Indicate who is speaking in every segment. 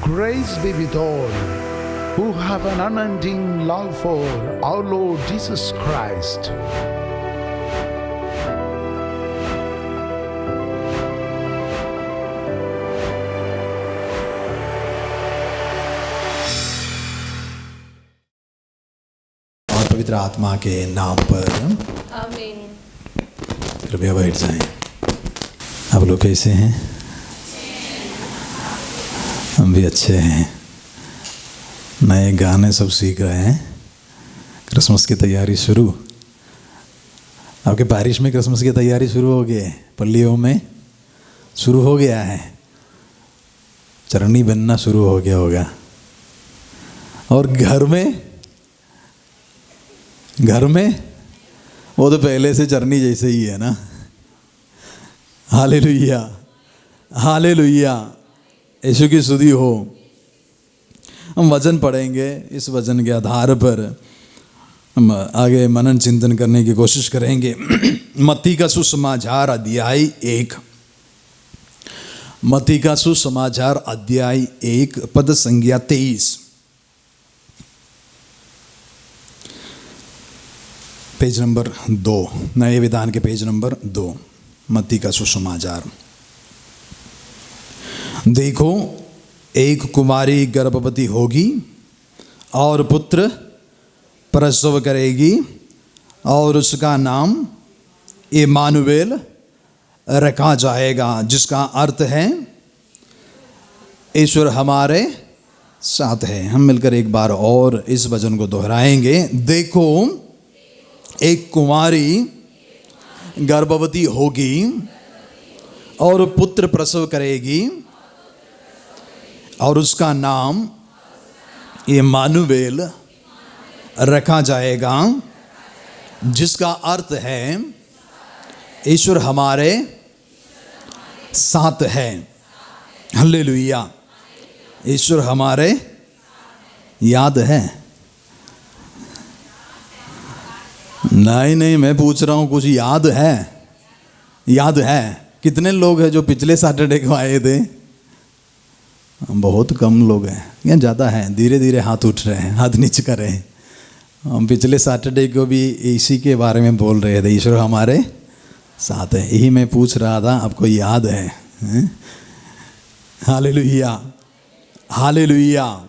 Speaker 1: Grace be with all who have an unending love for our Lord Jesus Christ.
Speaker 2: और पवित्र आत्मा के नाम पर
Speaker 3: आमीन।
Speaker 2: कृपया बैठ जाएं। आप लोग कैसे हैं? हम भी अच्छे हैं। नए गाने सब सीख रहे हैं। क्रिसमस की तैयारी शुरू। आपके पारिश में क्रिसमस की तैयारी शुरू हो गई है, पल्लियों में शुरू हो गया है, चरनी बनना शुरू हो गया होगा। और घर में वो तो पहले से चरनी जैसे ही है ना। हालेलुया, हालेलुया, यीशु की स्तुति हो। हम वचन पढ़ेंगे। इस वचन के आधार पर हम आगे मनन चिंतन करने की कोशिश करेंगे। मत्ती का सुसमाचार अध्याय 1। मत्ती का सुसमाचार अध्याय 1 पद संख्या 23। पेज नंबर 2, नए विधान के पेज नंबर 2। मत्ती का सुसमाचार। देखो, एक कुमारी गर्भवती होगी और पुत्र प्रसव करेगी और उसका नाम इम्मानुएल रखा जाएगा, जिसका अर्थ है ईश्वर हमारे साथ है। हम मिलकर एक बार और इस वचन को दोहराएंगे। देखो, एक कुमारी गर्भवती होगी और पुत्र प्रसव करेगी और उसका नाम इम्मानुएल रखा जाएगा, जिसका अर्थ है ईश्वर हमारे साथ है। हालेलुया, ईश्वर हमारे याद है। नहीं, मैं पूछ रहा हूँ, कुछ याद है? याद है? कितने लोग हैं जो पिछले सैटरडे को आए थे? बहुत कम लोग हैं या ज़्यादा हैं? धीरे धीरे हाथ उठ रहे हैं, हाथ नीचे कर रहे हैं। हम पिछले सैटरडे को भी इसी के बारे में बोल रहे थे, ईश्वर हमारे साथ है। यही मैं पूछ रहा था, आपको याद है? Hallelujah, hallelujah.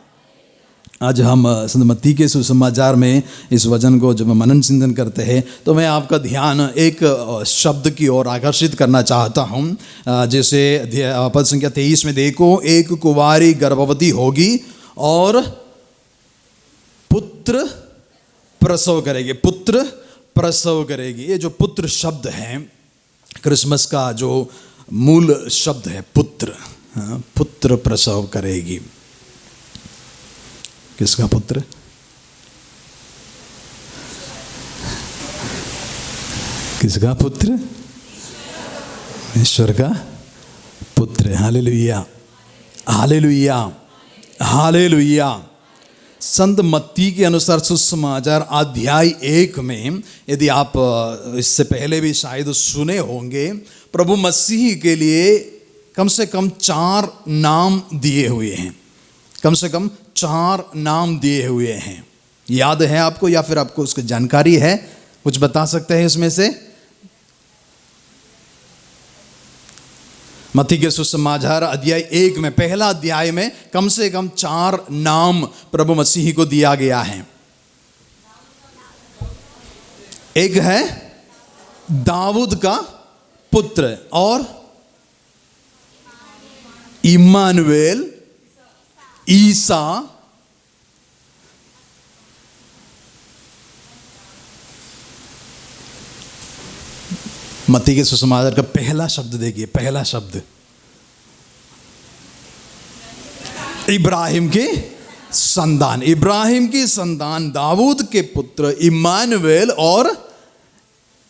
Speaker 2: आज हम मत्ती के सुसमाचार में इस वचन को जब मनन चिंतन करते हैं तो मैं आपका ध्यान एक शब्द की ओर आकर्षित करना चाहता हूँ। जैसे पद संख्या 23 में देखो, एक कुंवारी गर्भवती होगी और पुत्र प्रसव करेगी। पुत्र प्रसव करेगी। ये जो पुत्र शब्द है, क्रिसमस का जो मूल शब्द है पुत्र। पुत्र प्रसव करेगी। किसका पुत्र? किसका पुत्र? ईश्वर का पुत्र। Hallelujah, hallelujah, hallelujah. संत मत्ती के अनुसार सुसमाचार अध्याय 1 में, यदि आप इससे पहले भी शायद सुने होंगे, प्रभु मसीह के लिए कम से कम 4 नाम दिए हुए हैं। कम से कम 4 नाम दिए हुए हैं। याद है आपको या फिर आपको उसकी जानकारी है? कुछ बता सकते हैं इसमें से? मत्ती के सुसमाचार अध्याय 1 में, पहला अध्याय में कम से कम 4 नाम प्रभु मसीह को दिया गया है। एक है दाऊद का पुत्र और इम्मानुएल, ईसा, मत्ती के सुसमाचार का पहला शब्द देखिए। पहला शब्द इब्राहिम के संतान। इब्राहिम की संतान, दाऊद के पुत्र इम्मानुएल और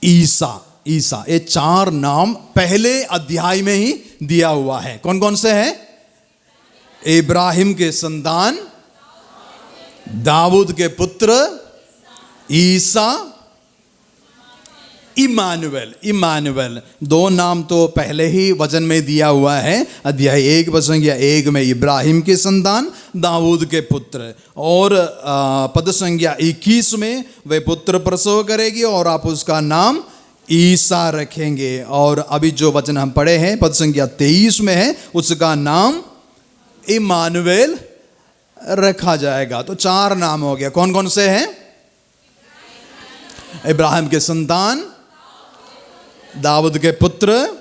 Speaker 2: ईसा। ईसा, ये 4 नाम पहले अध्याय में ही दिया हुआ है। कौन कौन से हैं? इब्राहिम के संतान, दाऊद के पुत्र ईसा, इमानुएल। इमानुएल दो नाम तो पहले ही वचन में दिया हुआ है। अध्याय 1 पद संख्या 1 में इब्राहिम के संतान दाऊद के पुत्र, और पद संख्या 21 में वे पुत्र प्रसव करेगी और आप उसका नाम ईसा रखेंगे। और अभी जो वचन हम पढ़े हैं पद संख्या 23 में है, उसका नाम इमानुएल रखा जाएगा। तो 4 नाम हो गया। कौन कौन से हैं? इब्राहिम के संतान, दाऊद के पुत्र,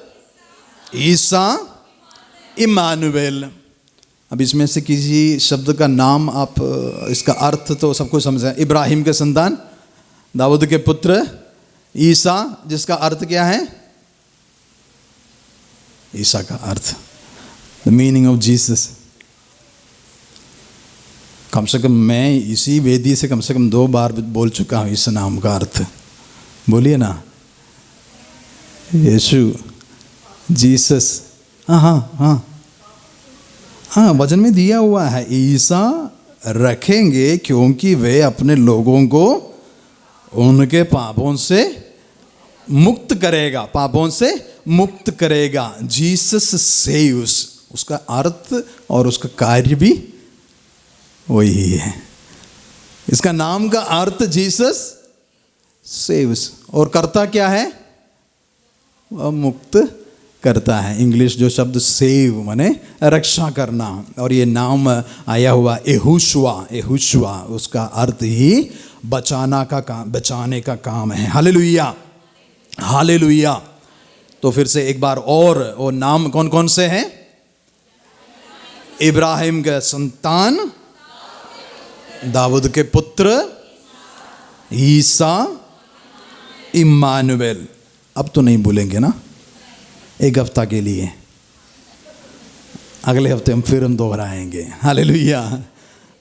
Speaker 2: ईसा, इमानुएल। अब इसमें से किसी शब्द का नाम आप, इसका अर्थ तो सबको समझे। इब्राहिम के संतान, दाऊद के पुत्र, ईसा, जिसका अर्थ क्या है? ईसा का अर्थ, द मीनिंग ऑफ जीसस। कम से कम मैं इसी वेदी से कम 2 बार बोल चुका हूँ इस नाम का अर्थ। बोलिए ना, यीशु, जीसस। हाँ, वचन में दिया हुआ है ईसा रखेंगे क्योंकि वे अपने लोगों को उनके पापों से मुक्त करेगा, पापों से मुक्त करेगा। जीसस सेव्स, उसका अर्थ और उसका कार्य भी वही है। इसका नाम का अर्थ जीसस सेव्स, और करता क्या है? वह मुक्त करता है। इंग्लिश जो शब्द सेव माने रक्षा करना, और ये नाम आया हुआ यहोशुआ। यहोशुआ उसका अर्थ ही बचाना का काम, बचाने का काम है। Hallelujah, hallelujah. तो फिर से एक बार और, वो नाम कौन कौन से हैं? इब्राहिम के संतान, दाऊद के पुत्र, ईसा, इम्मानुएल। अब तो नहीं भूलेंगे ना, एक हफ्ता के लिए। अगले हफ्ते हम फिर दोहराएंगे। हालेलुया,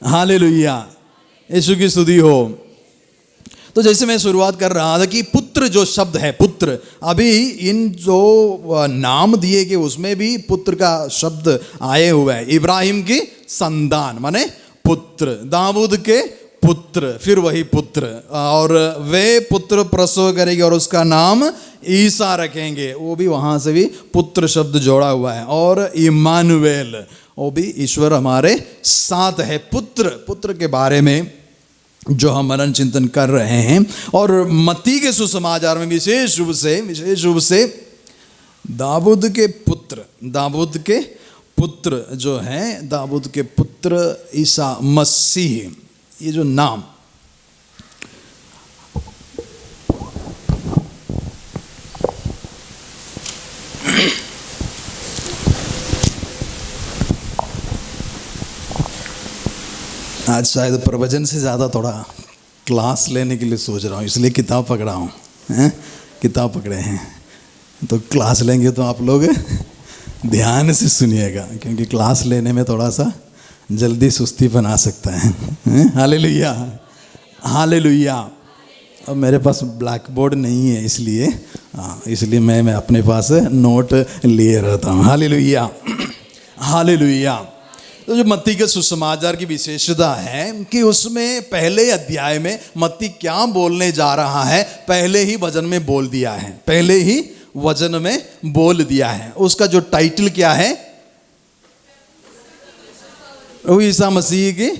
Speaker 2: हालेलुया, यीशु की स्तुति हो। तो जैसे मैं शुरुआत कर रहा था कि पुत्र जो शब्द है, पुत्र, अभी इन जो नाम दिए गए उसमें भी पुत्र का शब्द आए हुए हैं। इब्राहिम की संतान माने पुत्र, दाऊद के पुत्र, फिर वही पुत्र, और वे पुत्र प्रसव करेंगे और उसका नाम ईसा रखेंगे। वो भी वहाँ से भी पुत्र शब्द जोड़ा हुआ है। और इम्मानुएल, वो भी ईश्वर हमारे साथ है। पुत्र, पुत्र के बारे में जो हम मनन चिंतन कर रहे हैं, और मत्ती के सुसमाचार में विशेष रूप से दाऊद के पुत्र, दाऊद के पुत्र जो हैं, दाऊद के पुत्र ईसा मसीह, ये जो नाम, आज शायद प्रवचन से ज़्यादा थोड़ा क्लास लेने के लिए सोच रहा हूँ, इसलिए किताब पकड़ा हूँ। किताब पकड़े हैं तो क्लास लेंगे तो आप लोग ध्यान से सुनिएगा, क्योंकि क्लास लेने में थोड़ा सा जल्दी सुस्ती बना सकता है। Hallelujah, hallelujah. अब मेरे पास ब्लैक बोर्ड नहीं है, इसलिए मैं अपने पास नोट लिए रहता हूँ। Hallelujah, hallelujah. तो जो मत्ती के सुसमाचार की विशेषता है कि उसमें पहले अध्याय में मत्ती क्या बोलने जा रहा है पहले ही वचन में बोल दिया है, पहले ही वचन में बोल दिया है। उसका जो टाइटल क्या है? वो ईसा मसीह की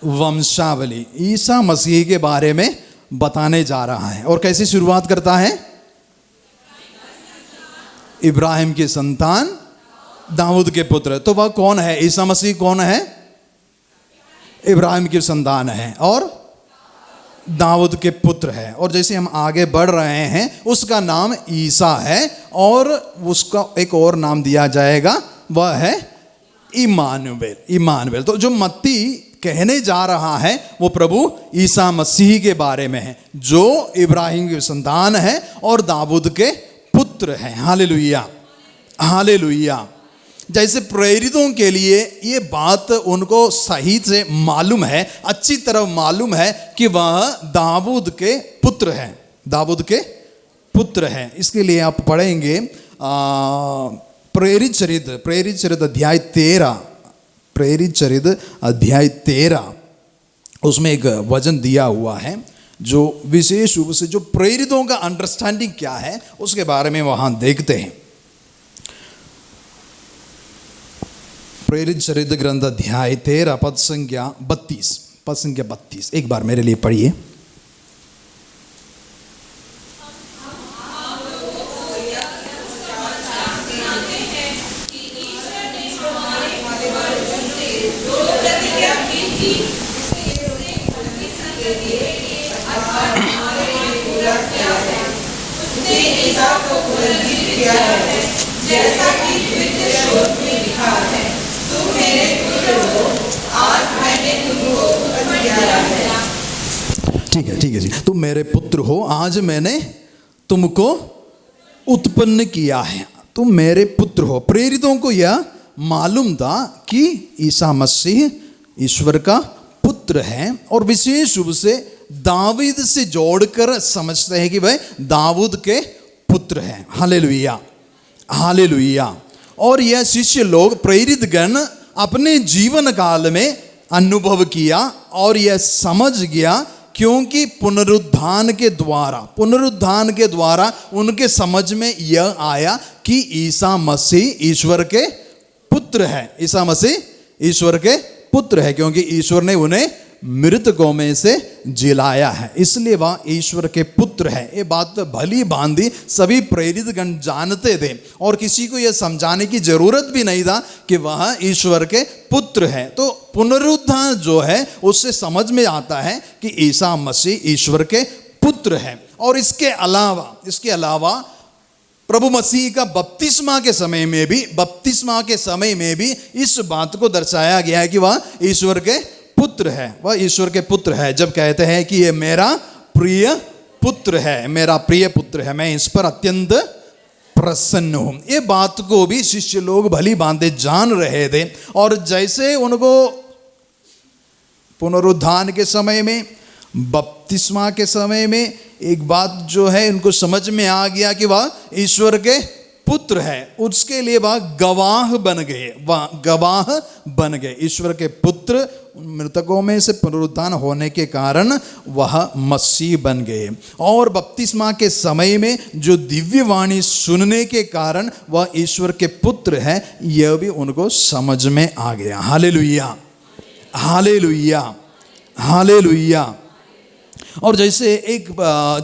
Speaker 2: वंशावली, ईसा मसीह के बारे में बताने जा रहा है। और कैसे शुरुआत करता है? इब्राहिम के संतान, दाऊद के पुत्र। तो वह कौन है? ईसा मसीह कौन है? इब्राहिम की संतान है और दाऊद के पुत्र है। और जैसे हम आगे बढ़ रहे हैं, उसका नाम ईसा है और उसका एक और नाम दिया जाएगा, वह है इम्मानुएल। इम्मानुएल। तो जो मत्ती कहने जा रहा है वो प्रभु ईसा मसीह के बारे में है, जो इब्राहिम की संतान है और दाऊद के पुत्र है। Hallelujah, hallelujah. जैसे प्रेरितों के लिए ये बात उनको सही से मालूम है, अच्छी तरह मालूम है कि वह दाऊद के पुत्र हैं, दाऊद के पुत्र हैं। इसके लिए आप पढ़ेंगे प्रेरित चरित्र अध्याय 13, प्रेरित चरित्र अध्याय 13, उसमें एक वचन दिया हुआ है जो विशेष रूप से जो प्रेरितों का अंडरस्टैंडिंग क्या है उसके बारे में वहां देखते हैं। प्रेरित चरित्र ग्रंथ अध्याय 13 पद संख्या 32, एक बार मेरे लिए पढ़िए। ठीक है जी। तुम मेरे पुत्र हो, आज मैंने तुमको उत्पन्न किया है। तुम मेरे पुत्र हो। प्रेरितों को यह मालूम था कि ईसा मसीह ईश्वर का पुत्र है, और विशेष रूप से दाऊद से जोड़कर समझते हैं कि वह दाऊद के पुत्र हैं। Hallelujah, hallelujah. और यह शिष्य लोग प्रेरित गण अपने जीवन काल में अनुभव किया और यह समझ गया, क्योंकि पुनरुत्थान के द्वारा उनके समझ में यह आया कि ईसा मसीह ईश्वर के पुत्र है। ईसा मसीह ईश्वर के पुत्र है, क्योंकि ईश्वर ने उन्हें मृतकों में से जिलाया है, इसलिए वह ईश्वर के पुत्र है। ये बात भली भांति सभी प्रेरित गण जानते थे, और किसी को यह समझाने की जरूरत भी नहीं था कि वह ईश्वर के पुत्र है। तो पुनरुत्थान जो है उससे समझ में आता है कि ईसा मसीह ईश्वर के पुत्र है। और इसके अलावा प्रभु मसीह का बपतिस्मा के समय में भी इस बात को दर्शाया गया है कि वह ईश्वर के पुत्र है। वह ईश्वर के पुत्र है। जब कहते हैं कि ये मेरा प्रिय पुत्र है, मैं इस पर अत्यंत प्रसन्न हूं, ये बात को भी शिष्य लोग भली भांति जान रहे थे। और जैसे उनको पुनरुत्थान के समय में, बपतिस्मा के समय में एक बात जो है उनको समझ में आ गया कि वह ईश्वर के पुत्र है, उसके लिए वह गवाह बन गए। ईश्वर के पुत्र मृतकों में से पुनरुत्थान होने के कारण वह मसीह बन गए। और बपतिस्मा के समय में जो दिव्य वाणी सुनने के कारण वह ईश्वर के पुत्र है, यह भी उनको समझ में आ गया। Hallelujah, hallelujah, hallelujah. और जैसे एक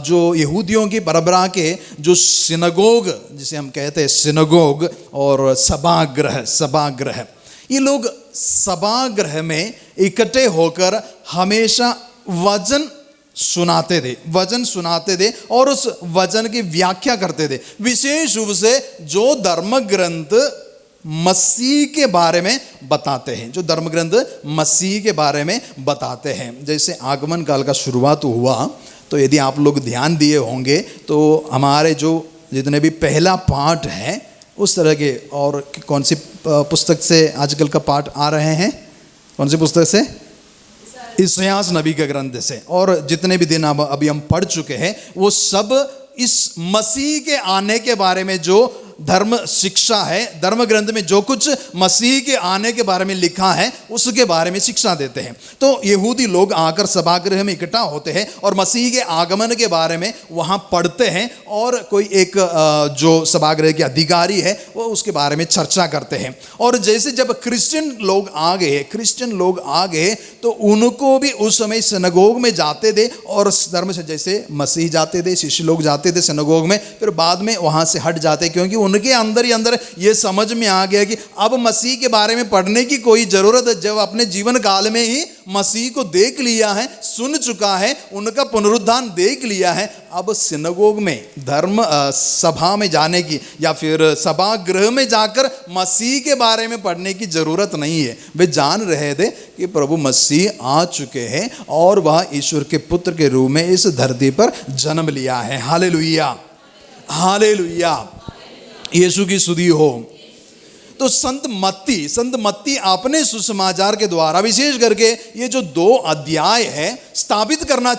Speaker 2: जो यहूदियों की परंपरा के जो सिनगोग, जिसे हम कहते हैं सिनगोग और सभागृह, ये लोग सभागृह में इकट्ठे होकर हमेशा वचन सुनाते थे और उस वचन की व्याख्या करते थे। विशेष रूप से जो धर्म ग्रंथ मसीह के बारे में बताते हैं, जैसे आगमन काल का शुरुआत हुआ तो यदि आप लोग ध्यान दिए होंगे तो हमारे जो जितने भी पहला पाठ है उस तरह के, और कौन सी पुस्तक से आजकल का पाठ आ रहे हैं, कौन सी पुस्तक से? इसायास नबी के ग्रंथ से। और जितने भी दिन अभी हम पढ़ चुके हैं वो सब इस मसीह के आने के बारे में जो धर्म शिक्षा है, धर्म ग्रंथ में जो कुछ मसीह के आने के बारे में लिखा है उसके बारे में शिक्षा देते हैं। तो यहूदी लोग आकर सभागृह में इकट्ठा होते हैं और मसीह के आगमन के बारे में वहाँ पढ़ते हैं, और कोई एक जो सभागृह के अधिकारी है वो उसके बारे में चर्चा करते हैं। और जैसे जब क्रिश्चियन लोग आ गए तो उनको भी उस समय सिनगोग में जाते थे, और धर्म से जैसे मसीह जाते थे, शिष्य लोग जाते थे सिनगोग में, फिर बाद में वहाँ से हट जाते, क्योंकि उनके अंदर ही अंदर ये समझ में आ गया कि अब मसीह के बारे में पढ़ने की कोई जरूरत है। जब अपने जीवन काल में ही मसीह को देख लिया है, सुन चुका है, उनका पुनरुत्थान देख लिया है, अब सिनगोग में धर्म सभा में जाने की या फिर सभागृह में जाकर मसीह के बारे में पढ़ने की जरूरत नहीं है। वे जान रहे थे कि प्रभु मसीह आ चुके हैं और वह ईश्वर के पुत्र के रूप में इस धरती पर जन्म लिया है। हालेलुया, हालेलुया, यीशु की स्तुति हो। तो संत मत्ती अपने सुसमाचार के द्वारा विशेष करके ये जो 2 अध्याय है स्थापित करना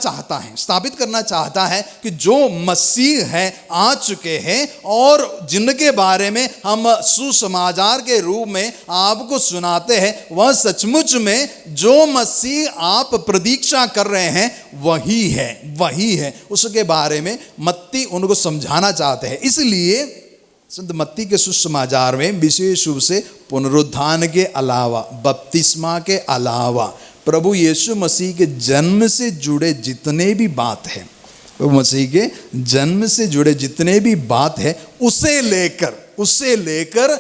Speaker 2: चाहता है कि जो मसीह है आ चुके हैं और जिनके बारे में हम सुसमाचार के रूप में आपको सुनाते हैं, वह सचमुच में जो मसीह आप प्रतीक्षा कर रहे हैं वही है। उसके बारे में मत्ती उनको समझाना चाहते हैं। इसलिए संत मत्ती के सुसमाचार में विशेष रूप से पुनरुत्थान के अलावा, बपतिस्मा के अलावा, प्रभु यीशु मसीह के जन्म से जुड़े जितने भी बात है, प्रभु मसीह के जन्म से जुड़े जितने भी बात है, उसे लेकर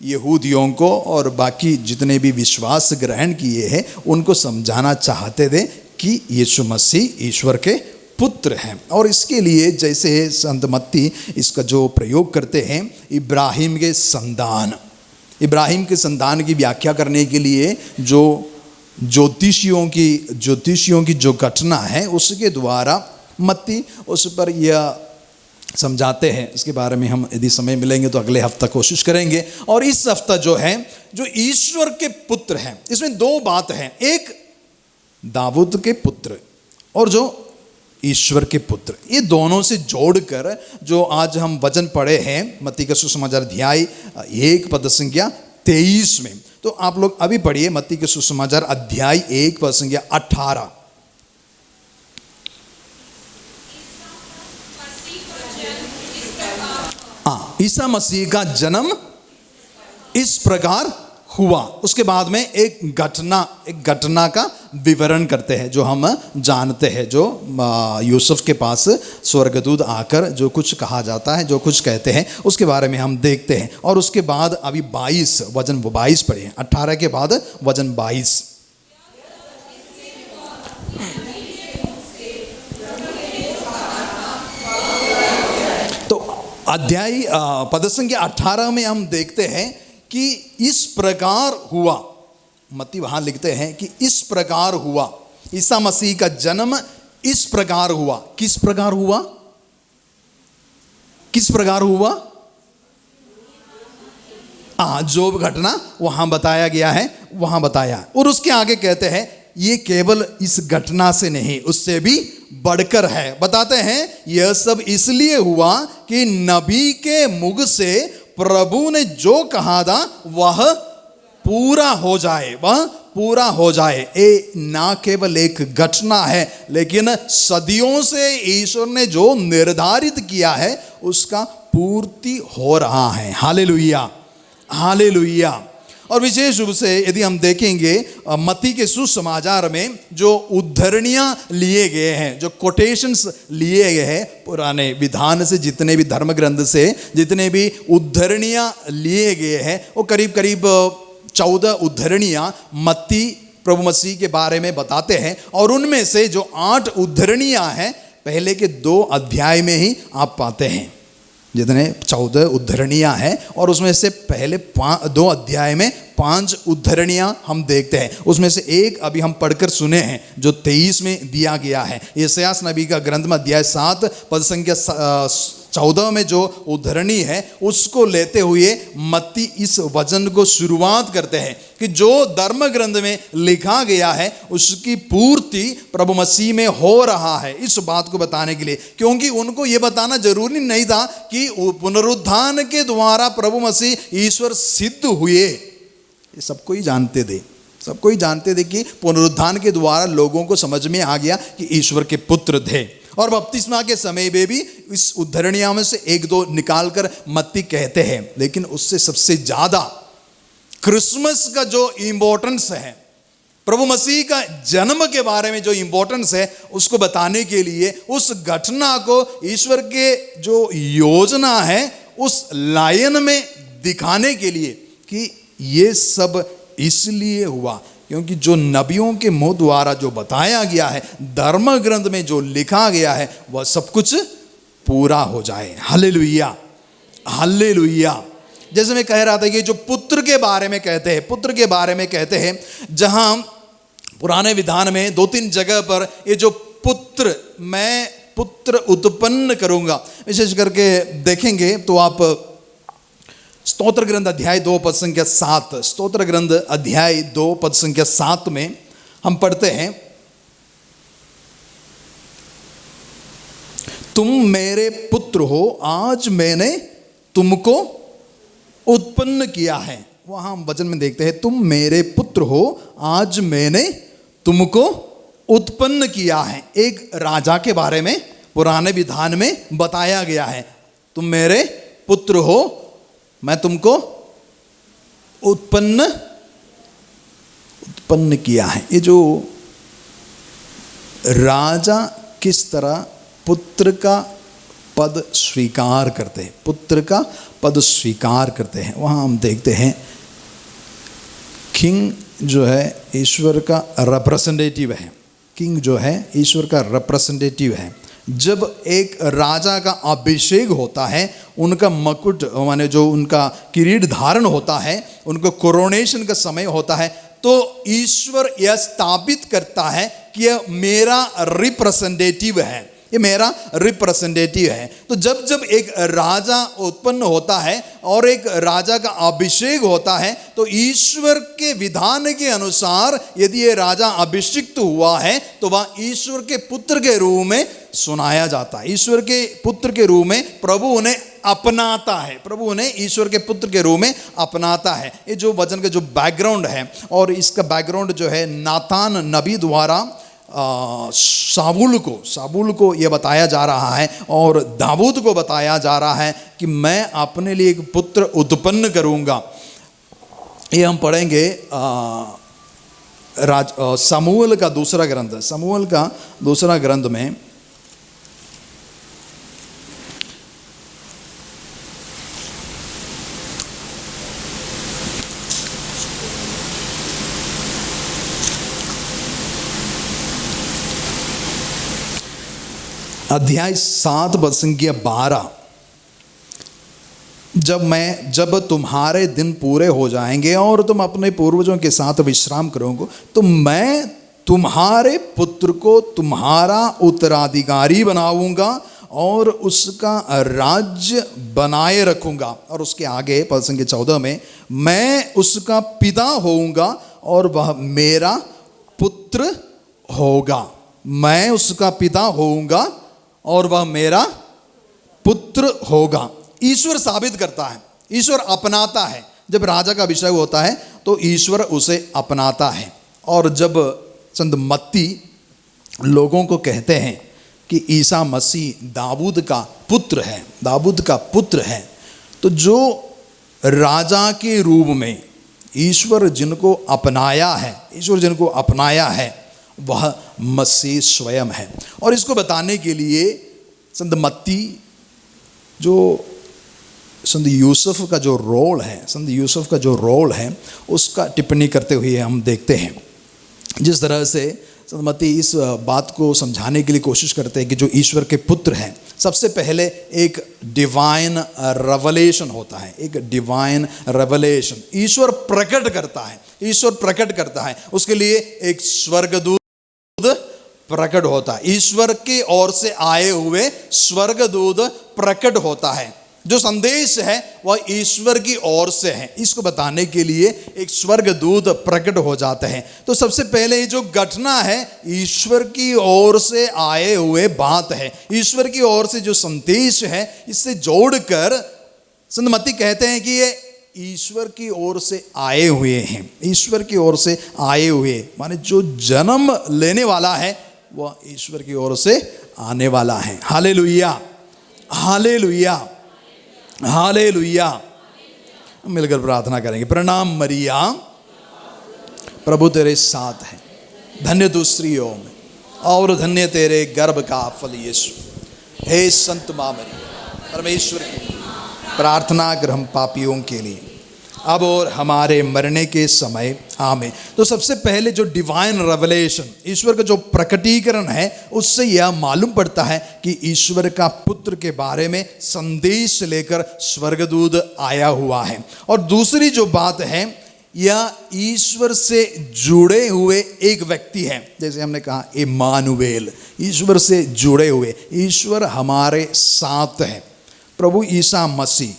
Speaker 2: यहूदियों को और बाकी जितने भी विश्वास ग्रहण किए हैं उनको समझाना चाहते थे कि यीशु मसीह ईश्वर के पुत्र हैं। और इसके लिए जैसे संत मत्ती इसका जो प्रयोग करते हैं, इब्राहिम के संतान की व्याख्या करने के लिए जो ज्योतिषियों की जो घटना है उसके द्वारा मत्ती उस पर यह समझाते हैं। इसके बारे में हम यदि समय मिलेंगे तो अगले हफ्ता कोशिश करेंगे। और इस हफ्ता जो है जो ईश्वर के पुत्र हैं, इसमें 2 बात हैं, एक दाऊद के पुत्र और जो ईश्वर के पुत्र, ये दोनों से जोड़कर जो आज हम वचन पढ़े हैं मत्ती का सुसमाचार अध्याय 1 पद संख्या 23 में, तो आप लोग अभी पढ़िए मत्ती के सुसमाचार अध्याय 1 पद संख्या 18। ईसा मसीह का जन्म इस प्रकार हुआ। उसके बाद में एक घटना का विवरण करते हैं जो हम जानते हैं, जो यूसुफ के पास स्वर्गदूत आकर जो कुछ कहा जाता है, जो कुछ कहते हैं, उसके बारे में हम देखते हैं। और उसके बाद अभी 22 वचन 22 पढ़िए, 18 के बाद वचन 22। तो अध्याय पद संख्या 18 में हम देखते हैं कि इस प्रकार हुआ, मत्ती वहां लिखते हैं कि इस प्रकार हुआ, ईसा मसीह का जन्म इस प्रकार हुआ। किस प्रकार हुआ? जो घटना वहां बताया गया है वहां बताया। और उसके आगे कहते हैं ये केवल इस घटना से नहीं, उससे भी बढ़कर है। बताते हैं यह सब इसलिए हुआ कि नबी के मुख से प्रभु ने जो कहा था वह पूरा हो जाए। ये ना केवल एक घटना है, लेकिन सदियों से ईश्वर ने जो निर्धारित किया है उसका पूर्ति हो रहा है। Hallelujah, hallelujah. और विशेष रूप से यदि हम देखेंगे मत्ती के सुसमाचार में जो उद्धरणियां लिए गए हैं, जो कोटेशंस लिए गए हैं पुराने विधान से, जितने भी धर्म ग्रंथ से जितने भी उद्धरणियां लिए गए हैं, वो करीब करीब 14 उद्धरणियां मत्ती प्रभु मसीह के बारे में बताते हैं। और उनमें से जो 8 उद्धरणियां हैं पहले के 2 अध्याय में ही आप पाते हैं, जितने 14 उद्धरणियां हैं। और उसमें से पहले 2 अध्याय में 5 उद्धरणियां हम देखते हैं। उसमें से एक अभी हम पढ़कर सुने हैं जो 23 में दिया गया है, यशायाह नबी का ग्रंथ में अध्याय 7 पद संख्या 14 में जो उद्धरणी है उसको लेते हुए मत्ती इस वचन को शुरुआत करते हैं कि जो धर्म ग्रंथ में लिखा गया है उसकी पूर्ति प्रभु मसीह में हो रहा है। इस बात को बताने के लिए, क्योंकि उनको ये बताना जरूरी नहीं था कि पुनरुत्थान के द्वारा प्रभु मसीह ईश्वर सिद्ध हुए। ये सबको ही जानते थे कि पुनरुत्थान के द्वारा लोगों को समझ में आ गया कि ईश्वर के पुत्र थे। और बपतिस्मा के समय में भी इस उद्धरणियों में से 1-2 निकालकर मत्ती कहते हैं, लेकिन उससे सबसे ज्यादा क्रिसमस का जो इंपॉर्टेंस है, प्रभु मसीह का जन्म के बारे में जो इंपॉर्टेंस है, उसको बताने के लिए, उस घटना को ईश्वर के जो योजना है उस लाइन में दिखाने के लिए कि ये सब इसलिए हुआ क्योंकि जो नबियों के मुंह द्वारा जो बताया गया है, धर्म ग्रंथ में जो लिखा गया है, वह सब कुछ पूरा हो जाए। Hallelujah, hallelujah. जैसे मैं कह रहा था कि जो पुत्र के बारे में कहते हैं, जहां पुराने विधान में 2-3 जगह पर ये जो मैं पुत्र उत्पन्न करूंगा, विशेष करके देखेंगे तो आप स्तोत्र ग्रंथ अध्याय 2 पद संख्या 7, स्तोत्र ग्रंथ अध्याय 2 पद संख्या 7 में हम पढ़ते हैं, तुम मेरे पुत्र हो, आज मैंने तुमको उत्पन्न किया है। वहां हम वचन में देखते हैं, तुम मेरे पुत्र हो, आज मैंने तुमको उत्पन्न किया है। एक राजा के बारे में पुराने विधान में बताया गया है, तुम मेरे पुत्र हो, मैं तुमको उत्पन्न किया है। ये जो राजा किस तरह पुत्र का पद स्वीकार करते हैं, पुत्र का पद स्वीकार करते हैं, वहाँ हम देखते हैं किंग जो है ईश्वर का रिप्रेजेंटेटिव है। किंग जो है ईश्वर का रिप्रेजेंटेटिव है। जब एक राजा का अभिषेक होता है, उनका मुकुट माने जो उनका किरीट धारण होता है, उनको कोरोनेशन का समय होता है, तो ईश्वर यह स्थापित करता है कि यह मेरा रिप्रेजेंटेटिव है, ये मेरा रिप्रेजेंटेटिव है। तो जब जब एक राजा उत्पन्न होता है और एक राजा का अभिषेक होता है, तो ईश्वर के विधान के अनुसार यदि ये राजा अभिषिक्त हुआ है तो वह ईश्वर के पुत्र के रूप में सुनाया जाता है। ईश्वर के पुत्र के रूप में प्रभु उन्हें अपनाता है, प्रभु उन्हें ईश्वर के पुत्र के रूप में अपनाता है। ये जो वचन का जो बैकग्राउंड है, और इसका बैकग्राउंड जो है नातान नबी द्वारा साबुल को यह बताया जा रहा है और दाऊद को बताया जा रहा है कि मैं अपने लिए एक पुत्र उत्पन्न करूंगा। ये हम पढ़ेंगे समूएल का दूसरा ग्रंथ में अध्याय 7 पद संख्या 12, जब तुम्हारे दिन पूरे हो जाएंगे और तुम अपने पूर्वजों के साथ विश्राम करोगे, तो मैं तुम्हारे पुत्र को तुम्हारा उत्तराधिकारी बनाऊंगा और उसका राज्य बनाए रखूंगा। और उसके आगे पद संख्या 14 में, मैं उसका पिता होऊंगा और वह मेरा पुत्र होगा। मैं उसका पिता होऊंगा और वह मेरा पुत्र होगा। ईश्वर साबित करता है, ईश्वर अपनाता है। जब राजा का अभिषेक होता है तो ईश्वर उसे अपनाता है। और जब संत मत्ती लोगों को कहते हैं कि ईसा मसीह दाऊद का पुत्र है, तो जो राजा के रूप में ईश्वर जिनको अपनाया है वह मसीह स्वयं है। और इसको बताने के लिए संत मत्ती जो संत यूसुफ का जो रोल है उसका टिप्पणी करते हुए हम देखते हैं। जिस तरह से संत मत्ती इस बात को समझाने के लिए कोशिश करते हैं कि जो ईश्वर के पुत्र हैं, सबसे पहले एक डिवाइन रेवलेशन होता है, ईश्वर प्रकट करता है। उसके लिए एक स्वर्गदूत प्रकट होता है, ईश्वर की ओर से आए हुए स्वर्गदूत प्रकट होता है। जो संदेश है वह ईश्वर की ओर से है। इसको बताने के लिए एक स्वर्गदूत प्रकट हो जाते हैं। तो सबसे पहले जो घटना है ईश्वर की ओर से आए हुए बात है, ईश्वर की ओर से जो संदेश है, इससे जोड़कर संत मत्ती कहते हैं कि ये ईश्वर की ओर से आए हुए हैं। ईश्वर की ओर से आए हुए माने जो जन्म लेने वाला है वह ईश्वर की ओर से आने वाला है। Hallelujah, hallelujah, hallelujah. मिलकर प्रार्थना करेंगे। प्रणाम मरिया, प्रभु तेरे साथ है, धन्य तू स्त्रियों में और धन्य तेरे गर्भ का फल यीशु। हे संत मां मरिया, परमेश्वर की प्रार्थना कर हम पापियों के लिए अब और हमारे मरने के समय, आमीन। तो सबसे पहले जो डिवाइन रेवलेशन, ईश्वर का जो प्रकटीकरण है, उससे यह मालूम पड़ता है कि ईश्वर का पुत्र के बारे में संदेश लेकर स्वर्गदूत आया हुआ है। और दूसरी जो बात है, यह ईश्वर से जुड़े हुए एक व्यक्ति है। जैसे हमने कहा इम्मानुएल, ईश्वर से जुड़े हुए, ईश्वर हमारे साथ है। प्रभु ईसा मसीह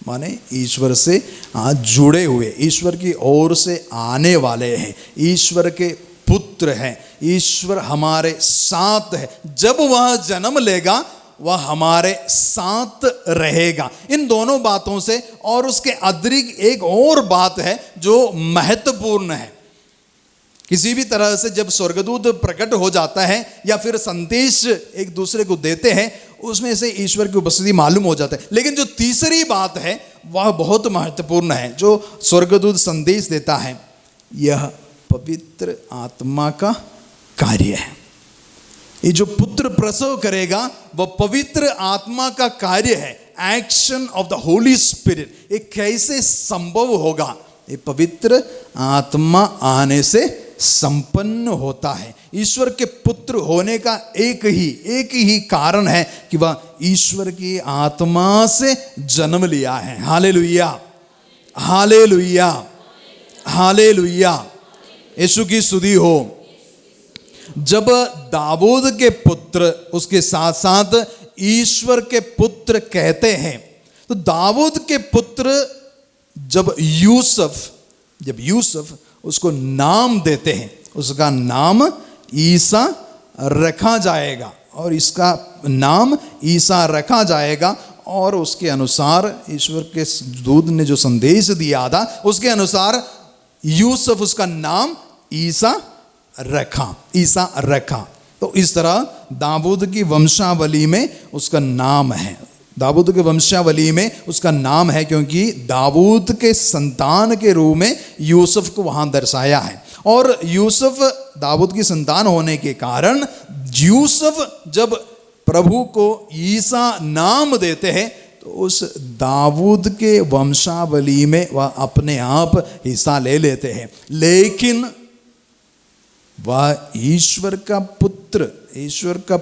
Speaker 2: माने ईश्वर से जुड़े हुए, ईश्वर की ओर से आने वाले हैं, ईश्वर के पुत्र हैं, ईश्वर हमारे साथ है। जब वह जन्म लेगा वह हमारे साथ रहेगा। इन दोनों बातों से और उसके अतिरिक्त एक और बात है जो महत्वपूर्ण है। किसी भी तरह से जब स्वर्गदूत प्रकट हो जाता है या फिर संदेश एक दूसरे को देते हैं, उसमें से ईश्वर की उपस्थिति मालूम हो जाता है। लेकिन जो तीसरी बात है वह बहुत महत्वपूर्ण है जो स्वर्गदूत संदेश देता है, यह पवित्र आत्मा का कार्य है। ये जो पुत्र प्रसव करेगा वह पवित्र आत्मा का कार्य है, action of the Holi spirit. ये कैसे संभव होगा? ये पवित्र आत्मा आने से संपन्न होता है। ईश्वर के पुत्र होने का एक ही कारण है कि वह ईश्वर की आत्मा से जन्म लिया है। हालेलुया, हालेलुया, हालेलुया, यीशु की स्तुति हो। जब दाऊद के पुत्र उसके साथ साथ ईश्वर के पुत्र कहते हैं, तो दाऊद के पुत्र जब यूसुफ उसको नाम देते हैं, उसका नाम ईसा रखा जाएगा और इसका नाम ईसा रखा जाएगा। और उसके अनुसार ईश्वर के दूत ने जो संदेश दिया था उसके अनुसार यूसुफ उसका नाम ईसा रखा। तो इस तरह दाऊद की वंशावली में उसका नाम है, दाऊद के वंशावली में उसका नाम है, क्योंकि दाऊद के संतान के रूप में यूसुफ को वहां दर्शाया है। और यूसुफ दाऊद की संतान होने के कारण यूसुफ जब प्रभु को ईसा नाम देते हैं तो उस दाऊद के वंशावली में वह अपने आप हिस्सा ले लेते हैं। लेकिन वह ईश्वर का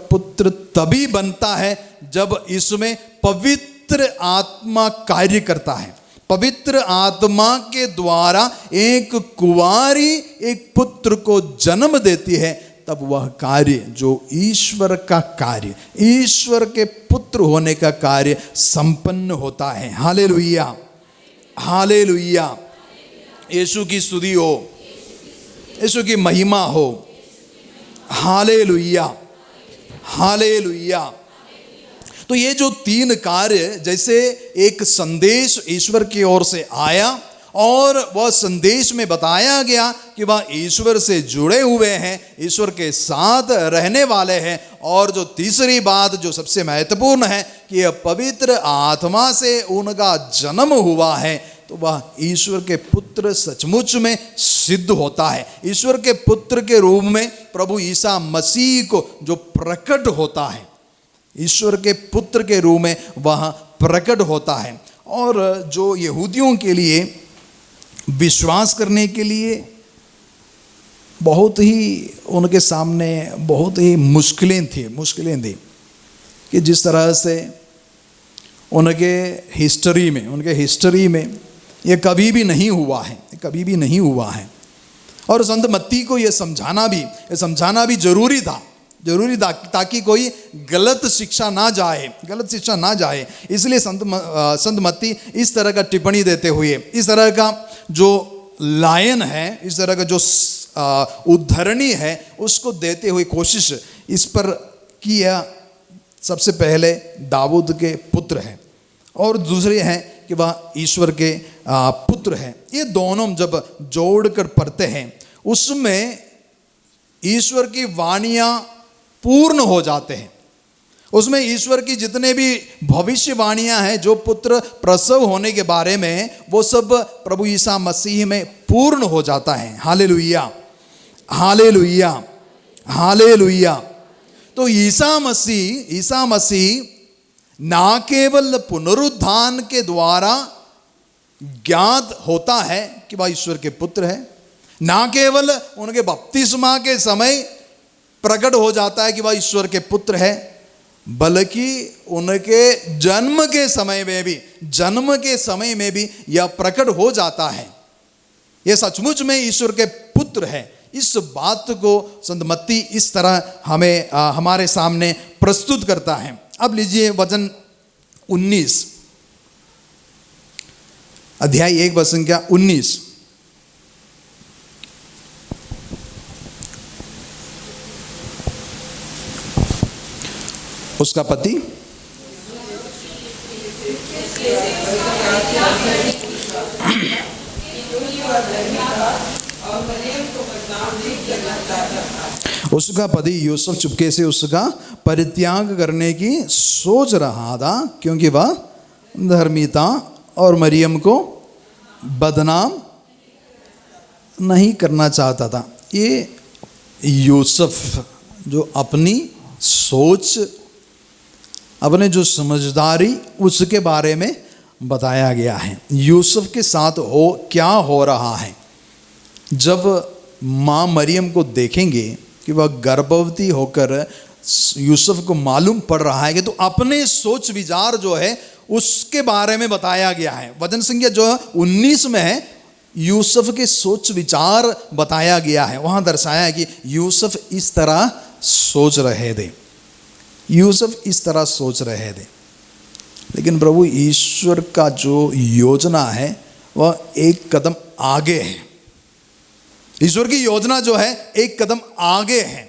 Speaker 2: पुत्र तभी बनता है जब इसमें पवित्र आत्मा कार्य करता है। पवित्र आत्मा के द्वारा एक कुंवारी एक पुत्र को जन्म देती है, तब वह कार्य जो ईश्वर का कार्य, ईश्वर के पुत्र होने का कार्य संपन्न होता है। हालेलुया, हालेलुया, यीशु की स्तुति हो, यीशु की महिमा हो। Hallelujah, hallelujah. तो ये जो तीन कार्य, जैसे एक संदेश ईश्वर की ओर से आया और वह संदेश में बताया गया कि वह ईश्वर से जुड़े हुए हैं, ईश्वर के साथ रहने वाले हैं। और जो तीसरी बात जो सबसे महत्वपूर्ण है कि यह पवित्र आत्मा से उनका जन्म हुआ है, तो वह ईश्वर के पुत्र सचमुच में सिद्ध होता है। ईश्वर के पुत्र के रूप में प्रभु ईसा मसीह को जो प्रकट होता है, ईश्वर के पुत्र के रूप में वह प्रकट होता है। और जो यहूदियों के लिए विश्वास करने के लिए बहुत ही उनके सामने बहुत ही मुश्किलें थी कि जिस तरह से उनके हिस्ट्री में ये कभी भी नहीं हुआ है। और संत मत्ती को ये समझाना भी जरूरी था ताकि कोई गलत शिक्षा ना जाए। इसलिए संत मत्ती इस तरह का टिप्पणी देते हुए, इस तरह का जो लायन है, इस तरह का जो उद्धरणी है, उसको देते हुए कोशिश इस पर किया। सबसे पहले दाऊद के पुत्र हैं और दूसरे हैं कि वह ईश्वर के पुत्र हैं। ये दोनों जब जोड़कर पढ़ते हैं उसमें ईश्वर की वाणियां पूर्ण हो जाते हैं। उसमें ईश्वर की जितने भी भविष्यवाणियां हैं जो पुत्र प्रसव होने के बारे में, वो सब प्रभु ईसा मसीह में पूर्ण हो जाता है। Hallelujah, hallelujah, hallelujah. तो ईसा मसीह ना केवल पुनरुत्थान के द्वारा ज्ञात होता है कि वह ईश्वर के पुत्र है, ना केवल उनके बपतिस्मा के समय प्रकट हो जाता है कि वह ईश्वर के पुत्र है, बल्कि उनके जन्म के समय में भी यह प्रकट हो जाता है यह सचमुच में ईश्वर के पुत्र है। इस बात को संत मत्ती इस तरह हमें हमारे सामने प्रस्तुत करता है। अब लीजिए वचन 19, अध्याय 1 वचन संख्या 19। उसका पति यूसुफ चुपके से उसका परित्याग करने की सोच रहा था, क्योंकि वह धर्मी था और मरियम को बदनाम नहीं करना चाहता था। ये यूसुफ जो अपनी सोच, अपने जो समझदारी, उसके बारे में बताया गया है। यूसुफ के साथ क्या हो रहा है। जब माँ मरियम को देखेंगे कि वह गर्भवती होकर, यूसुफ को मालूम पड़ रहा है कि तो अपने सोच विचार जो है उसके बारे में बताया गया है। वचन संख्या जो 19 में है, यूसुफ के सोच विचार बताया गया है। वहाँ दर्शाया है कि यूसुफ इस तरह सोच रहे थे, यूसुफ इस तरह सोच रहे थे। लेकिन प्रभु ईश्वर का जो योजना है वह एक कदम आगे है। ईश्वर की योजना जो है एक कदम आगे है।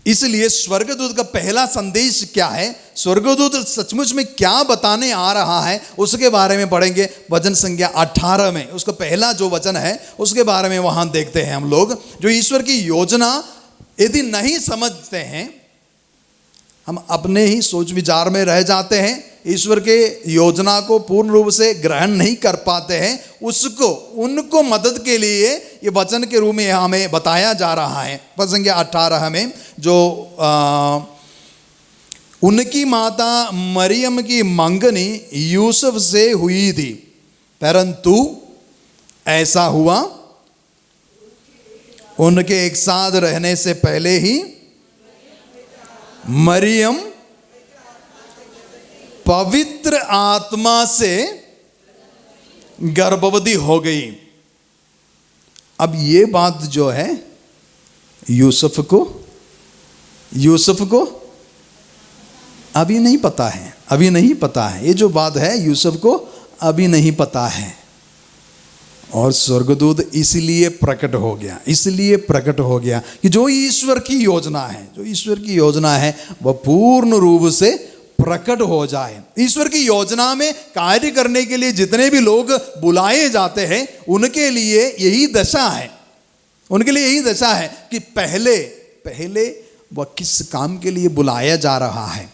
Speaker 2: इसलिए स्वर्गदूत का पहला संदेश क्या है, स्वर्गदूत सचमुच में क्या बताने आ रहा है, उसके बारे में पढ़ेंगे वचन संख्या 18 में। उसका पहला जो वचन है उसके बारे में वहां देखते हैं हम लोग। जो ईश्वर की योजना यदि नहीं समझते हैं, हम अपने ही सोच विचार में रह जाते हैं, ईश्वर के योजना को पूर्ण रूप से ग्रहण नहीं कर पाते हैं, उनको मदद के लिए ये वचन के रूप में हमें बताया जा रहा है। वचन संख्या 18 में जो उनकी माता मरियम की मंगनी यूसुफ से हुई थी, परंतु ऐसा हुआ उनके एक साथ रहने से पहले ही मरियम पवित्र आत्मा से गर्भवती हो गई। अब ये बात जो है यूसुफ को अभी नहीं पता है, ये जो बात है यूसुफ को अभी नहीं पता है। और स्वर्गदूत इसलिए प्रकट हो गया कि जो ईश्वर की योजना है वह पूर्ण रूप से प्रकट हो जाए। ईश्वर की योजना में कार्य करने के लिए जितने भी लोग बुलाए जाते हैं उनके लिए यही दशा है कि पहले वह किस काम के लिए बुलाया जा रहा है।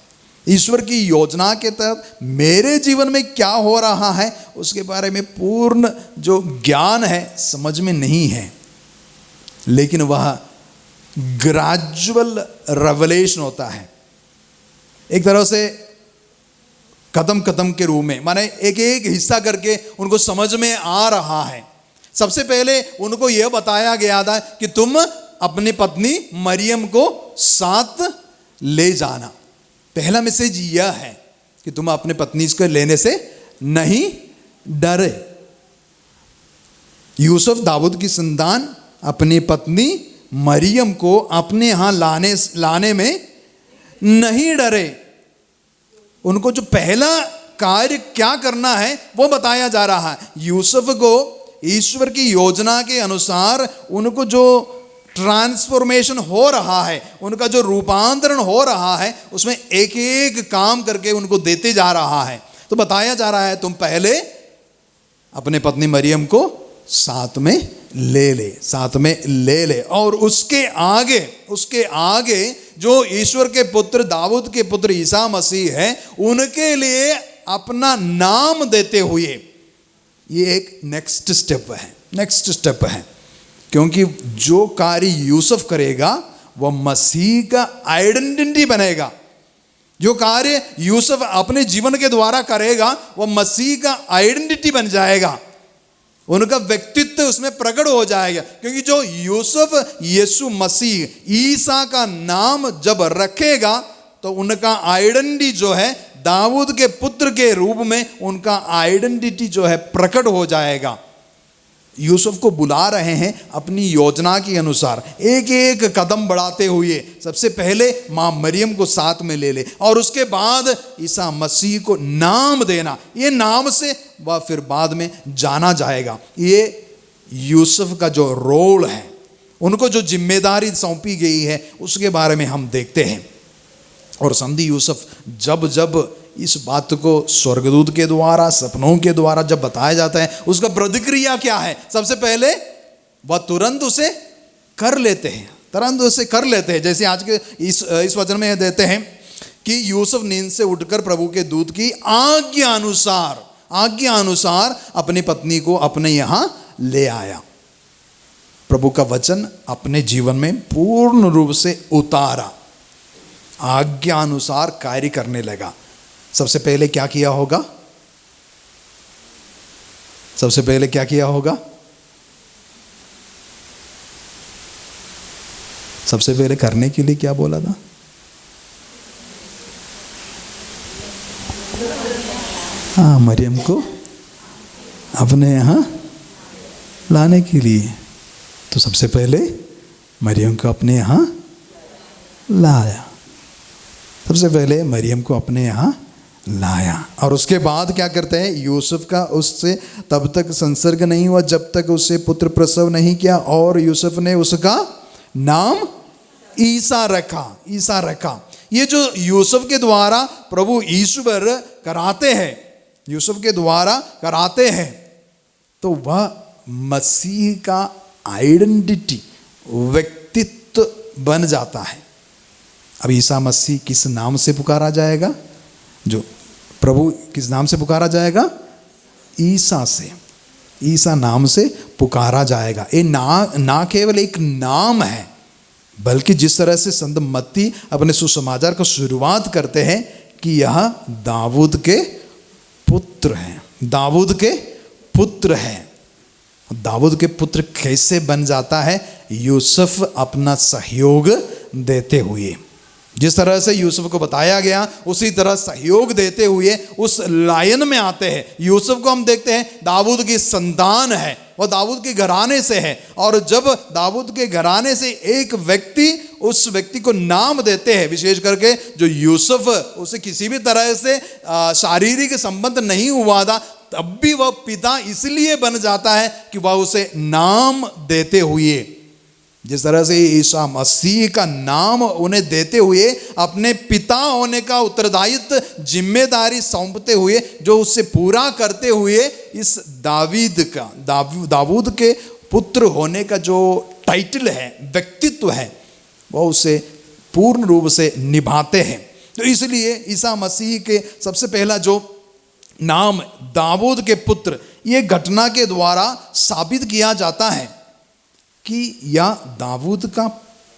Speaker 2: ईश्वर की योजना के तहत मेरे जीवन में क्या हो रहा है उसके बारे में पूर्ण जो ज्ञान है समझ में नहीं है, लेकिन वह ग्रेजुअल रेवलेशन होता है। एक तरह से कदम के रूप में, माने एक एक हिस्सा करके उनको समझ में आ रहा है। सबसे पहले उनको यह बताया गया था कि तुम अपनी पत्नी मरियम को साथ ले जाना। पहला मैसेज यह है कि तुम अपने पत्नी को लेने से नहीं डरे। यूसुफ दाऊद की संतान अपनी पत्नी मरियम को अपने यहां लाने में नहीं डरे। उनको जो पहला कार्य क्या करना है वो बताया जा रहा है। यूसुफ को ईश्वर की योजना के अनुसार उनको जो ट्रांसफॉर्मेशन हो रहा है, उनका जो रूपांतरण हो रहा है, उसमें एक एक काम करके उनको देते जा रहा है। तो बताया जा रहा है तुम पहले अपने पत्नी मरियम को साथ में ले ले और उसके आगे जो ईश्वर के पुत्र दाऊद के पुत्र ईसा मसीह है उनके लिए अपना नाम देते हुए, ये एक नेक्स्ट स्टेप है। क्योंकि जो कार्य यूसुफ करेगा वह मसीह का आइडेंटिटी बनेगा। जो कार्य यूसुफ अपने जीवन के द्वारा करेगा वह मसीह का आइडेंटिटी बन जाएगा, उनका व्यक्तित्व उसमें प्रकट हो जाएगा। क्योंकि जो यूसुफ यीशु मसीह ईसा का नाम जब रखेगा तो उनका आइडेंटिटी जो है दाऊद के पुत्र के रूप में उनका आइडेंटिटी जो है प्रकट हो जाएगा। यूसुफ को बुला रहे हैं अपनी योजना के अनुसार, एक एक कदम बढ़ाते हुए। सबसे पहले माँ मरियम को साथ में ले ले और उसके बाद ईसा मसीह को नाम देना। ये नाम से वह फिर बाद में जाना जाएगा। ये यूसुफ का जो रोल है, उनको जो जिम्मेदारी सौंपी गई है, उसके बारे में हम देखते हैं। और संधी यूसुफ जब जब इस बात को स्वर्गदूत के द्वारा, सपनों के द्वारा जब बताया जाता है, उसका प्रतिक्रिया क्या है? सबसे पहले वह तुरंत उसे कर लेते हैं, तुरंत उसे कर लेते हैं। जैसे आज के इस वचन में देते हैं कि यूसुफ नींद से उठकर प्रभु के दूत की आज्ञा अनुसार अपनी पत्नी को अपने यहाँ ले आया। प्रभु का वचन अपने जीवन में पूर्ण रूप से उतारा, आज्ञा अनुसार कार्य करने लगा। सबसे पहले क्या किया होगा? सबसे पहले क्या किया होगा? सबसे पहले करने के लिए क्या बोला था? हाँ, मरियम को अपने यहाँ लाने के लिए। तो सबसे पहले मरियम को अपने यहाँ लाया, सबसे पहले मरियम को अपने यहाँ लाया। और उसके बाद क्या करते हैं? यूसुफ का उससे तब तक संसर्ग नहीं हुआ जब तक उससे पुत्र प्रसव नहीं किया, और यूसुफ ने उसका नाम ईसा रखा। ये जो यूसुफ के द्वारा प्रभु ईश्वर कराते हैं, यूसुफ के द्वारा कराते हैं, तो वह मसीह का आइडेंटिटी, व्यक्तित्व बन जाता है। अब ईसा मसीह किस नाम से पुकारा जाएगा? जो प्रभु किस नाम से पुकारा जाएगा? ईसा से, ईसा नाम से पुकारा जाएगा। ये ना केवल एक नाम है, बल्कि जिस तरह से संत मत्ती अपने सुसमाचार को शुरुआत करते हैं कि यह दाऊद के पुत्र हैं, दाऊद के पुत्र हैं। दाऊद के पुत्र कैसे बन जाता है? यूसुफ अपना सहयोग देते हुए। जिस तरह से यूसुफ को बताया गया, उसी तरह सहयोग देते हुए उस लायन में आते हैं। यूसुफ को हम देखते हैं दाऊद की संतान है, वह दाऊद के घराने से है। और जब दाऊद के घराने से एक व्यक्ति उस व्यक्ति को नाम देते हैं, विशेष करके जो यूसुफ, उसे किसी भी तरह से शारीरिक संबंध नहीं हुआ था, तब भी वह पिता इसलिए बन जाता है कि वह उसे नाम देते हुए, जिस तरह से ईसा मसीह का नाम उन्हें देते हुए अपने पिता होने का उत्तरदायित्व, जिम्मेदारी सौंपते हुए, जो उससे पूरा करते हुए इस दाऊद के पुत्र होने का जो टाइटल है, व्यक्तित्व है, वह उसे पूर्ण रूप से निभाते हैं। तो इसलिए ईसा मसीह के सबसे पहला जो नाम दाऊद के पुत्र, ये घटना के द्वारा साबित किया जाता है कि यह दाऊद का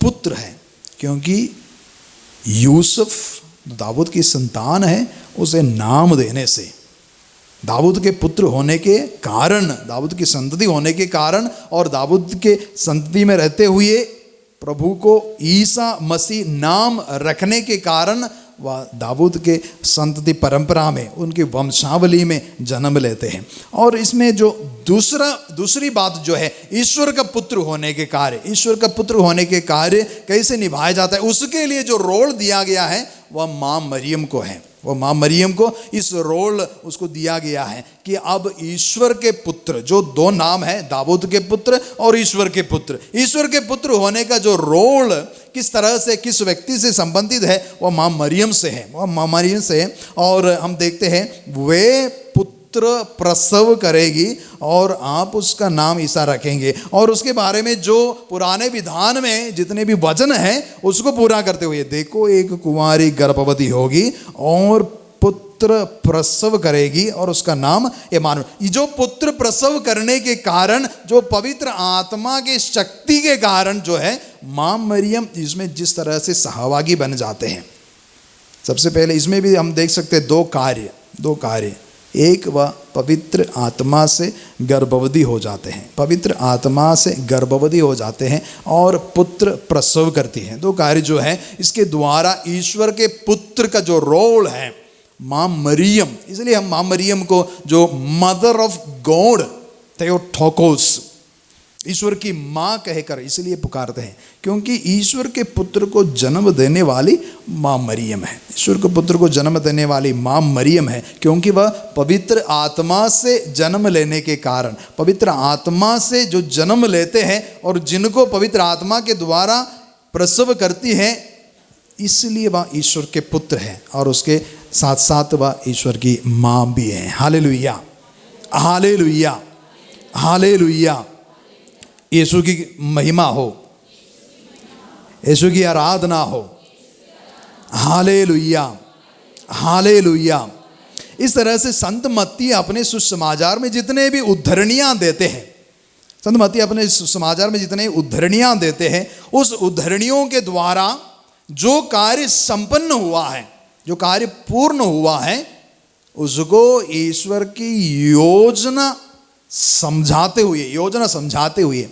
Speaker 2: पुत्र है, क्योंकि यूसुफ दाऊद की संतान है। उसे नाम देने से, दाऊद के पुत्र होने के कारण, दाऊद की संतति होने के कारण, और दाऊद के संतति में रहते हुए प्रभु को ईसा मसीह नाम रखने के कारण वह दाऊद के संतति परंपरा में, उनकी वंशावली में जन्म लेते हैं। और इसमें जो दूसरी बात जो है, ईश्वर का पुत्र होने के कार्य, ईश्वर का पुत्र होने के कार्य कैसे निभाया जाता है, उसके लिए जो रोल दिया गया है वह माँ मरियम को है। वह माँ मरियम को इस रोल उसको दिया गया है कि अब ईश्वर के पुत्र, जो दो नाम है, दाऊद के पुत्र और ईश्वर के पुत्र, ईश्वर के पुत्र होने का जो रोल किस तरह से, किस व्यक्ति से संबंधित है, वह माँ मरियम से है, वह माँ मरियम से है। और हम देखते हैं वे पुत्र प्रसव करेगी और आप उसका नाम ईसा रखेंगे। और उसके बारे में जो पुराने विधान में जितने भी वचन हैं उसको पूरा करते हुए, देखो एक कुंवारी गर्भवती होगी और पुत्र प्रसव करेगी और उसका नाम इम्मानुएल। जो पुत्र प्रसव करने के कारण, जो पवित्र आत्मा की शक्ति के कारण जो है, माँ मरियम इसमें जिस तरह से सहभागी बन जाते हैं। सबसे पहले इसमें भी हम देख सकते हैं दो कार्य। एक, वह पवित्र आत्मा से गर्भवती हो जाते हैं, पवित्र आत्मा से गर्भवती हो जाते हैं और पुत्र प्रसव करती हैं। दो कार्य जो है, इसके द्वारा ईश्वर के पुत्र का जो रोल है, माँ मरियम, इसलिए हम माँ मरियम को जो मदर ऑफ गॉड, theotokos, ईश्वर की माँ कहकर इसलिए पुकारते हैं क्योंकि ईश्वर के पुत्र को जन्म देने वाली माँ मरियम है। ईश्वर के पुत्र को जन्म देने वाली माँ मरियम है क्योंकि वह पवित्र आत्मा से जन्म लेने के कारण, पवित्र आत्मा से जो जन्म लेते हैं और जिनको पवित्र आत्मा के द्वारा प्रसव करती है, इसलिए वह ईश्वर के पुत्र है और उसके साथ साथ वह ईश्वर की माँ भी है। Hallelujah, hallelujah, hallelujah. यीशु की महिमा हो, यीशु की आराधना हो। Hallelujah, hallelujah. इस तरह से संत मत्ती अपने सुसमाचार में जितने भी उद्धरणियां देते हैं, संत मत्ती अपने सुसमाचार में जितने उद्धरणियां देते हैं, उस उद्धरणियों के द्वारा जो कार्य संपन्न हुआ है, जो कार्य पूर्ण हुआ है, उसको ईश्वर की योजना समझाते हुए,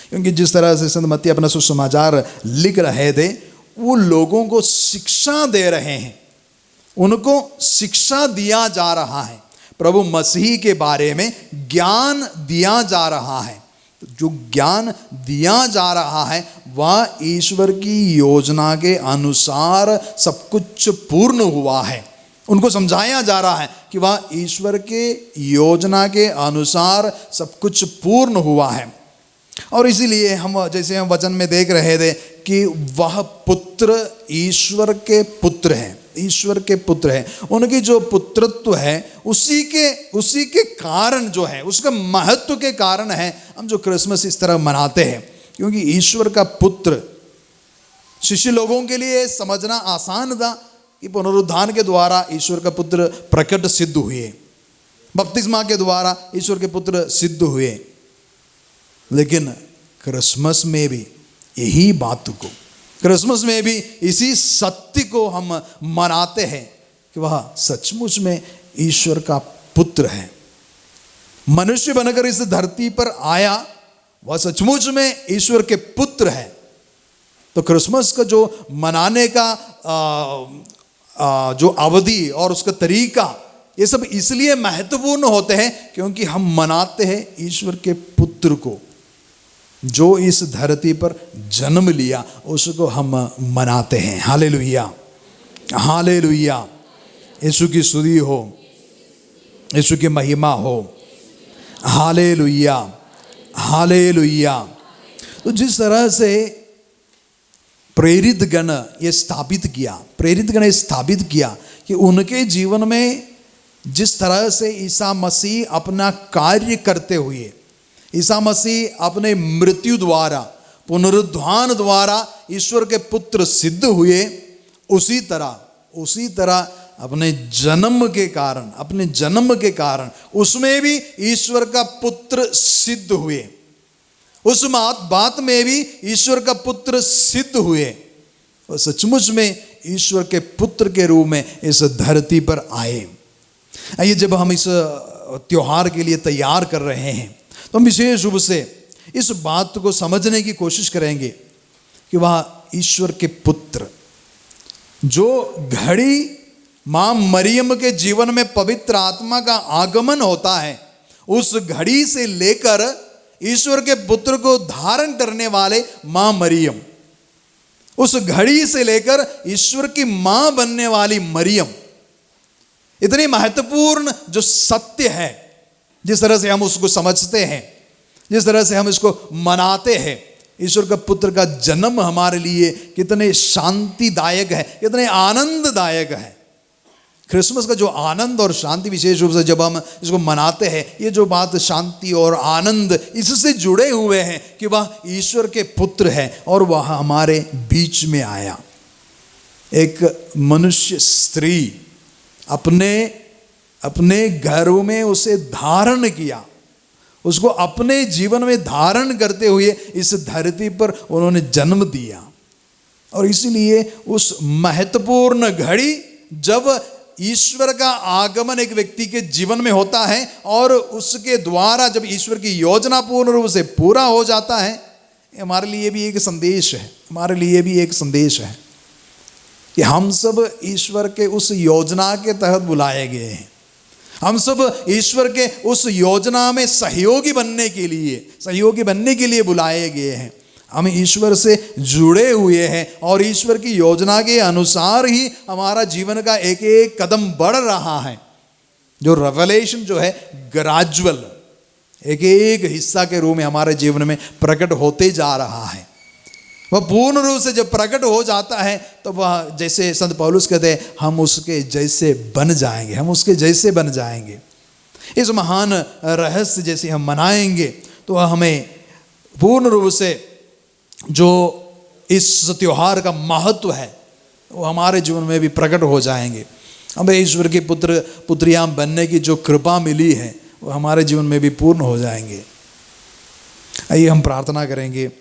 Speaker 2: क्योंकि जिस तरह से संत मत्ती अपना सुसमाचार लिख रहे थे, वो लोगों को शिक्षा दे रहे हैं, उनको शिक्षा दिया जा रहा है, प्रभु मसीह के बारे में ज्ञान दिया जा रहा है। जो ज्ञान दिया जा रहा है वह ईश्वर की योजना के अनुसार सब कुछ पूर्ण हुआ है। उनको समझाया जा रहा है कि वह ईश्वर के योजना के अनुसार सब कुछ पूर्ण हुआ है। और इसीलिए हम, जैसे हम वचन में देख रहे थे कि वह पुत्र ईश्वर के पुत्र हैं, ईश्वर के पुत्र हैं। उनकी जो पुत्रत्व है उसी के कारण जो है, उसका महत्व के कारण है हम जो क्रिसमस इस तरह मनाते हैं। क्योंकि ईश्वर का पुत्र, शिष्य लोगों के लिए समझना आसान था कि पुनरुत्थान के द्वारा ईश्वर का पुत्र प्रकट सिद्ध हुए, बपतिस्मा के द्वारा ईश्वर के पुत्र सिद्ध हुए। लेकिन क्रिसमस में भी यही बात को, क्रिसमस में भी इसी सत्य को हम मनाते हैं कि वह सचमुच में ईश्वर का पुत्र है, मनुष्य बनकर इस धरती पर आया, वह सचमुच में ईश्वर के पुत्र है। तो क्रिसमस का जो मनाने का जो अवधि और उसका तरीका, ये सब इसलिए महत्वपूर्ण होते हैं क्योंकि हम मनाते हैं ईश्वर के पुत्र को, जो इस धरती पर जन्म लिया, उसको हम मनाते हैं। Hallelujah, hallelujah. यीशु की स्तुति हो, यीशु की महिमा हो। Hallelujah, hallelujah. तो जिस तरह से प्रेरित गण ये स्थापित किया कि उनके जीवन में जिस तरह से ईसा मसीह अपना कार्य करते हुए, ईसा मसीह अपने मृत्यु द्वारा, पुनरुत्थान द्वारा ईश्वर के पुत्र सिद्ध हुए, उसी तरह अपने जन्म के कारण उसमें भी ईश्वर का पुत्र सिद्ध हुए, उस बात में भी ईश्वर का पुत्र सिद्ध हुए और सचमुच में ईश्वर के पुत्र के रूप में इस धरती पर आए। आइए, जब हम इस त्योहार के लिए तैयार कर रहे हैं तो हम विशेष रूप से इस बात को समझने की कोशिश करेंगे कि वह ईश्वर के पुत्र, जो घड़ी मां मरियम के जीवन में पवित्र आत्मा का आगमन होता है, उस घड़ी से लेकर ईश्वर के पुत्र को धारण करने वाले मां मरियम, उस घड़ी से लेकर ईश्वर की मां बनने वाली मरियम, इतनी महत्वपूर्ण जो सत्य है, जिस तरह से हम उसको समझते हैं, जिस तरह से हम इसको मनाते हैं, ईश्वर का पुत्र का जन्म हमारे लिए कितने शांतिदायक है, कितने आनंददायक है। क्रिसमस का जो आनंद और शांति, विशेष रूप से जब हम इसको मनाते हैं, ये जो बात शांति और आनंद इससे जुड़े हुए हैं कि वह ईश्वर के पुत्र है और वह हमारे बीच में आया। एक मनुष्य स्त्री अपने घर में उसे धारण किया, उसको अपने जीवन में धारण करते हुए इस धरती पर उन्होंने जन्म दिया। और इसलिए उस महत्वपूर्ण घड़ी जब ईश्वर का आगमन एक व्यक्ति के जीवन में होता है और उसके द्वारा जब ईश्वर की योजना पूर्ण रूप से पूरा हो जाता है, हमारे लिए भी एक संदेश है कि हम सब ईश्वर के उस योजना के तहत बुलाए गए हैं। हम सब ईश्वर के उस योजना में सहयोगी बनने के लिए बुलाए गए हैं। हम ईश्वर से जुड़े हुए हैं और ईश्वर की योजना के अनुसार ही हमारा जीवन का एक एक कदम बढ़ रहा है। जो रेवलेशन जो है ग्रेजुअल, एक एक हिस्सा के रूप में हमारे जीवन में प्रकट होते जा रहा है। वह पूर्ण रूप से जब प्रकट हो जाता है तो वह, जैसे संत पौलुस कहते हैं, हम उसके जैसे बन जाएंगे, हम उसके जैसे बन जाएंगे। इस महान रहस्य जैसे हम मनाएंगे तो हमें पूर्ण रूप से जो इस त्योहार का महत्व है वो हमारे जीवन में भी प्रकट हो जाएंगे। हमें ईश्वर की पुत्र पुत्रियां बनने की जो कृपा मिली है वो हमारे जीवन में भी पूर्ण हो जाएंगे। आइए हम प्रार्थना करेंगे।